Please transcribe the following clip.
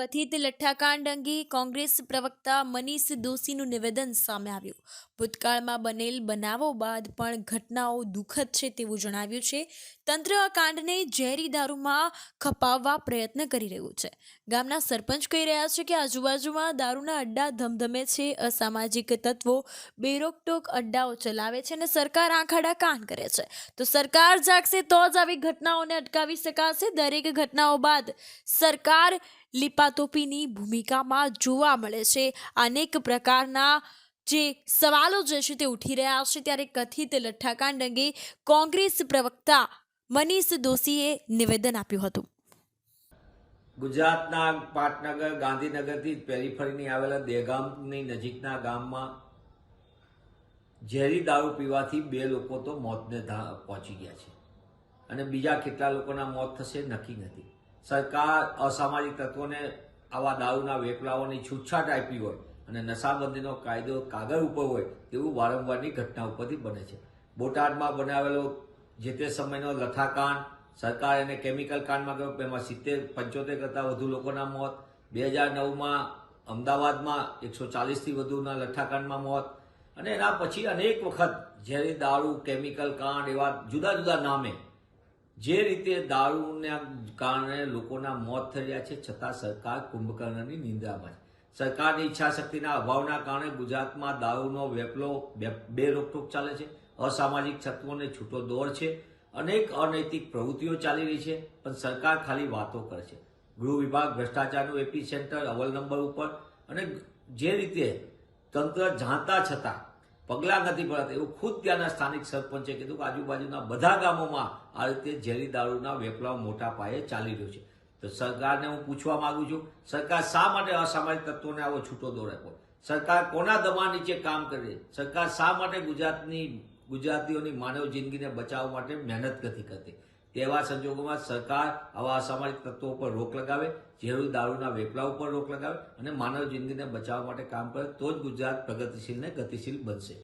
કથિત લઠ્ઠાકાંડ અંગે કોંગ્રેસ પ્રવક્તા મનીષ દોશીનું નિવેદન સામે આવ્યું। ભૂતકાળમાં બનેલ બનાવો બાદ પણ ઘટનાઓ દુઃખદ છે તેવું જણાવ્યું છે। તંત્ર આ કાંડને ઝેરી દારૂમાં ખપાવવા પ્રયત્ન કરી રહ્યું છે। ગામના સરપંચ કહી રહ્યા છે કે આજુબાજુમાં દારૂના અડ્ડા ધમધમે છે। અસામાજિક તત્વો બેરોકટોક અડ્ડાઓ ચલાવે છે અને સરકાર આંખ આડા કાન કરે છે। તો સરકાર જાગશે તો જ આવી ઘટનાઓને અટકાવી શકાશે। દરેક ઘટનાઓ બાદ સરકાર લીપાતોપીની ભૂમિકામાં જોવા મળે છે। અનેક પ્રકારના જે સવાલો જે છે તે ઉઠી રહ્યા છે, ત્યારે કથિત લઠ્ઠાકાંડ અંગે કોંગ્રેસ પ્રવક્તા મનીષ દોશીએ નિવેદન આપ્યું હતું। ગુજરાતના પાટનગર ગાંધીનગરથી પેરીફરીની આવેલા દહેગામની નજીકના ગામમાં ઝેરી દારૂ પીવાથી 2 લોકો તો મોતને પહોંચી ગયા છે અને બીજા કેટલા લોકોના મોત થશે નક્કી નથી। સરકાર અસામાજિક તત્વોને આવા દારૂના વેપલાઓની છૂટછાટ આપી હોય અને નશાબંધીનો કાયદો કાગળ ઉપર હોય તેવું વારંવારની ઘટના ઉપરથી બને છે। બોટાદમાં બનાવેલો જે તે સમયનો લઠ્ઠાકાંડ, સરકાર એને કેમિકલ કાંડમાં ગયો, એમાં 75 કરતાં વધુ લોકોના મોત। 2009માં અમદાવાદમાં 140થી વધુના લઠ્ઠાકાંડમાં મોત, અને એના પછી અનેક વખત ઝેરી દારૂ, કેમિકલ કાંડ, એવા જુદા જુદા નામે જે રીતે દારૂના કારણે લોકોના મોત થઈ રહ્યા છે, છતાં સરકાર કુંભકર્ણની નિંદ્રામાં છે। સરકારની ઈચ્છાશક્તિના અભાવના કારણે ગુજરાતમાં દારૂનો વેપલો બેરોકટોક ચાલે છે। અસામાજિક તત્વોને છૂટો દોર છે। અનેક અનૈતિક પ્રવૃત્તિઓ ચાલી રહી છે, પણ સરકાર ખાલી વાતો કરે છે। ગૃહ વિભાગ ભ્રષ્ટાચારનું એપી સેન્ટર અવ્વલ નંબર ઉપર, અને જે રીતે તંત્ર જાણતા છતાં પગલાં નથી ભરાતા એવું ખુદ ત્યાંના સ્થાનિક સરપંચે કીધું કે આજુબાજુના બધા ગામોમાં આ રીતે ઝેરી દારૂના વેપલા મોટા પાયે ચાલી રહ્યો છે। તો સરકારને હું પૂછવા માંગુ છું, સરકાર શા માટે અસામાજિક તત્વોને આવો છૂટો દોર આપ્યો? સરકાર કોના દબાણ નીચે કામ કરે છે? સરકાર શા માટે ગુજરાતીઓની માનવ જિંદગીને બચાવવા માટે મહેનત નથી કરતી? તેવા સંજોગોમાં સરકાર આવા અસામાજિક તત્વો ઉપર રોક લગાવે, ઝેરી દારૂના વેપલા ઉપર રોક લગાવે અને માનવ જિંદગીને બચાવવા માટે કામ કરે, તો જ ગુજરાત પ્રગતિશીલ ને ગતિશીલ બનશે।